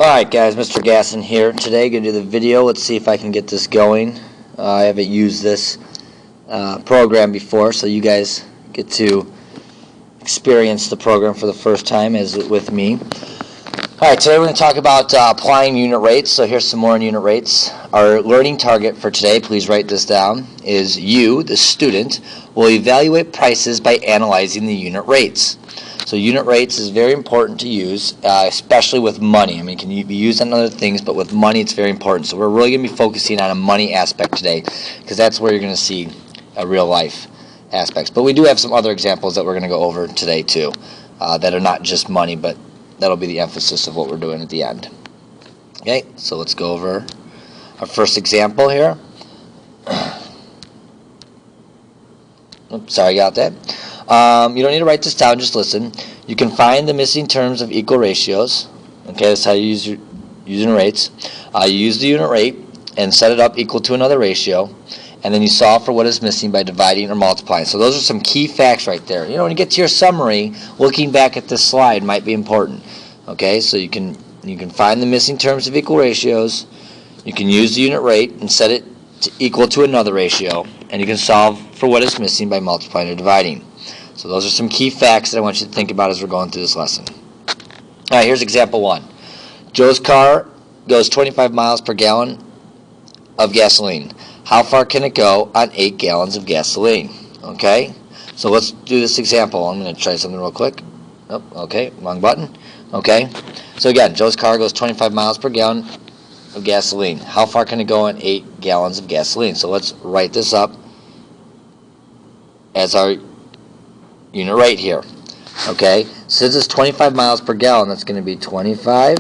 Alright guys, Mr. Gasson here. Today going to do the video. Let's see if I can get this going. I haven't used this program before, so you guys get to experience the program for the first time as with me. Alright, today we're going to talk about applying unit rates. So here's some more on unit rates. Our learning target for today, please write this down, is you, the student, will evaluate prices by analyzing the unit rates. So unit rates is very important to use, especially with money. I mean, it can be used on other things, but with money it's very important. So we're really going to be focusing on a money aspect today, because that's where you're going to see real life aspects. But we do have some other examples that we're going to go over today too, that are not just money, but that'll be the emphasis of what we're doing at the end. Okay, so let's go over our first example here. Oops, sorry, got that. You don't need to write this down, just listen. You can find the missing terms of equal ratios. Okay, that's how you use your unit rates. You use the unit rate and set it up equal to another ratio, and then you solve for what is missing by dividing or multiplying. So those are some key facts right there. You know, when you get to your summary, looking back at this slide might be important. Okay, so you can find the missing terms of equal ratios. You can use the unit rate and set it to equal to another ratio, and you can solve for what is missing by multiplying or dividing. So those are some key facts that I want you to think about as we're going through this lesson. All right, here's example 1. Joe's car goes 25 miles per gallon of gasoline. How far can it go on 8 gallons of gasoline? Okay, so let's do this example. I'm going to try something real quick. Oh, okay, wrong button. Okay, so again, Joe's car goes 25 miles per gallon of gasoline. How far can it go on 8 gallons of gasoline? So let's write this up as our unit rate here. Okay, since it's 25 miles per gallon, that's going to be 25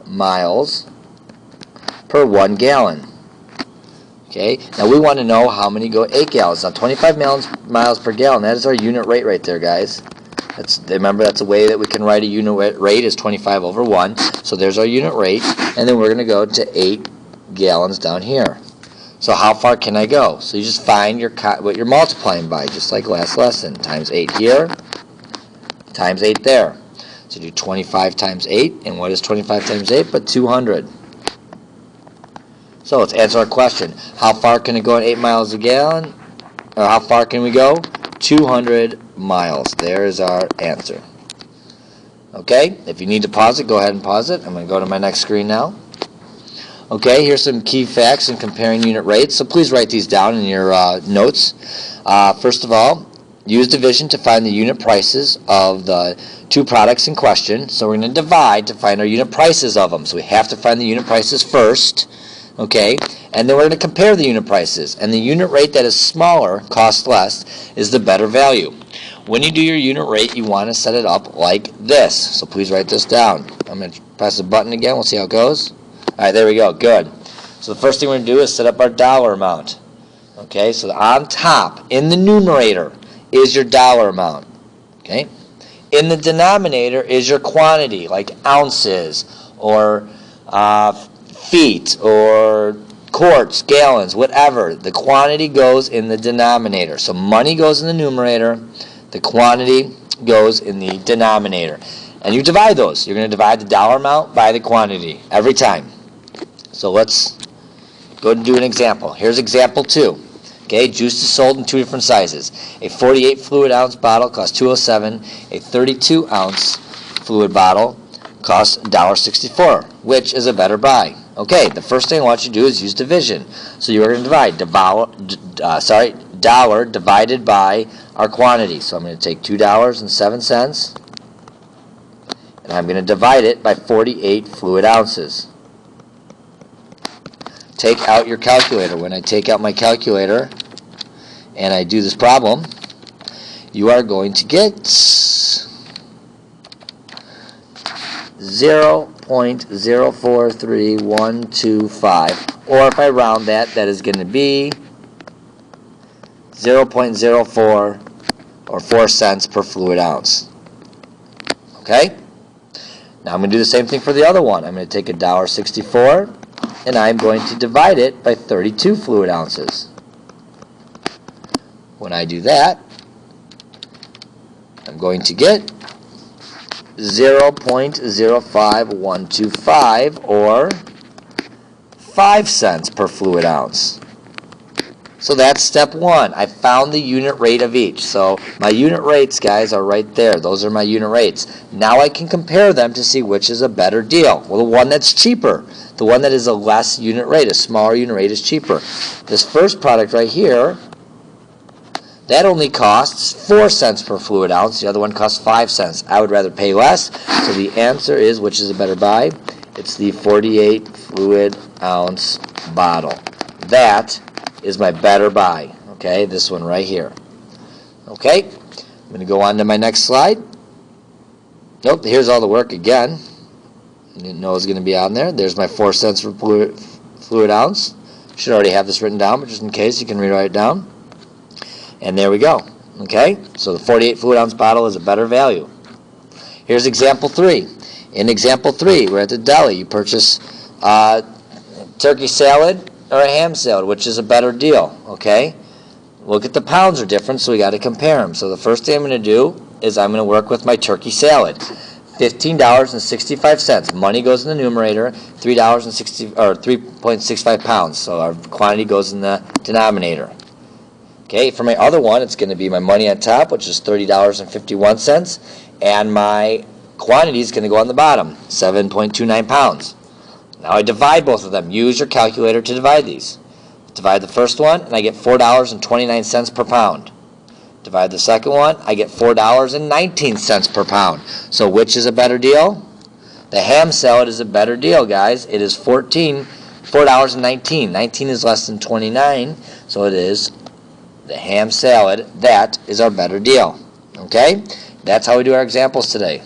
miles per 1 gallon. Okay, now we want to know how many go 8 gallons. Now 25 miles per gallon, that is our unit rate right there, guys. Remember, that's a way that we can write a unit rate is 25 over 1. So there's our unit rate, and then we're going to go to 8 gallons down here. So how far can I go? So you just find what you're multiplying by, just like last lesson. Times 8 here, times 8 there. So do 25 times 8, and what is 25 times 8 but 200? So let's answer our question. How far can it go at 8 miles a gallon? Or how far can we go? 200 miles. There is our answer. Okay, if you need to pause it, go ahead and pause it. I'm going to go to my next screen now. Okay, here's some key facts in comparing unit rates. So please write these down in your notes. First of all, use division to find the unit prices of the two products in question. So we're going to divide to find our unit prices of them. So we have to find the unit prices first. Okay, and then we're going to compare the unit prices. And the unit rate that is smaller, costs less, is the better value. When you do your unit rate, you want to set it up like this. So please write this down. I'm going to press the button again. We'll see how it goes. All right, there we go. Good. So the first thing we're going to do is set up our dollar amount. Okay, so on top, in the numerator, is your dollar amount. Okay, in the denominator is your quantity, like ounces or feet or quarts, gallons, whatever. The quantity goes in the denominator. So money goes in the numerator. The quantity goes in the denominator. And you divide those. You're going to divide the dollar amount by the quantity every time. So let's go and do an example. Here's example 2. Okay, juice is sold in 2 different sizes. A 48 fluid ounce bottle costs $2.07. A 32 ounce fluid bottle costs $1.64. Which is a better buy? Okay, the first thing I want you to do is use division. So you're going to divide dollar divided by our quantity. So I'm going to take $2.07, and I'm going to divide it by 48 fluid ounces. Take out your calculator. When I take out my calculator and I do this problem, you are going to get 0.043125, or if I round that, that is going to be 0.04 or 4 cents per fluid ounce. Okay? Now I'm going to do the same thing for the other one. I'm going to take $1.64, and I'm going to divide it by 32 fluid ounces. When I do that, I'm going to get 0.05125, or 5 cents per fluid ounce. So that's step one. I found the unit rate of each. So my unit rates, guys, are right there. Those are my unit rates. Now I can compare them to see which is a better deal. Well, the one that's cheaper. The one that is a less unit rate, a smaller unit rate, is cheaper. This first product right here, that only costs 4 cents per fluid ounce. The other one costs 5 cents. I would rather pay less. So the answer is, which is a better buy? It's the 48 fluid ounce bottle. That is my better buy. Okay, this one right here. Okay, I'm going to go on to my next slide. Nope, here's all the work again. Didn't know it was going to be on there. There's my 4 cents per fluid ounce. Should already have this written down, but just in case, you can rewrite it down. And there we go. Okay, so the 48 fluid ounce bottle is a better value. Here's example 3. In example 3, we're at the deli. You purchase turkey salad or a ham salad, which is a better deal. Okay, look at the pounds are different, so we got to compare them. So the first thing I'm going to do is I'm going to work with my turkey salad. $15.65. Money goes in the numerator. $3.65 pounds. So our quantity goes in the denominator. Okay, for my other one, it's going to be my money on top, which is $30.51, and my quantity is going to go on the bottom, 7.29 pounds. Now I divide both of them. Use your calculator to divide these. Divide the first one, and I get $4.29 per pound. Divide the second one, I get $4.19 per pound. So which is a better deal? The ham salad is a better deal, guys. It is $4.19. 19 is less than 29, so it is the ham salad. That is our better deal. Okay? That's how we do our examples today.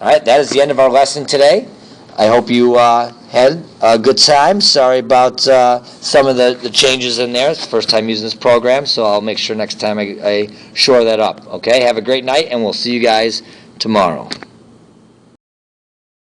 Alright, that is the end of our lesson today. I hope you had a good time. Sorry about some of the changes in there. It's the first time using this program, so I'll make sure next time I shore that up. Okay, have a great night, and we'll see you guys tomorrow.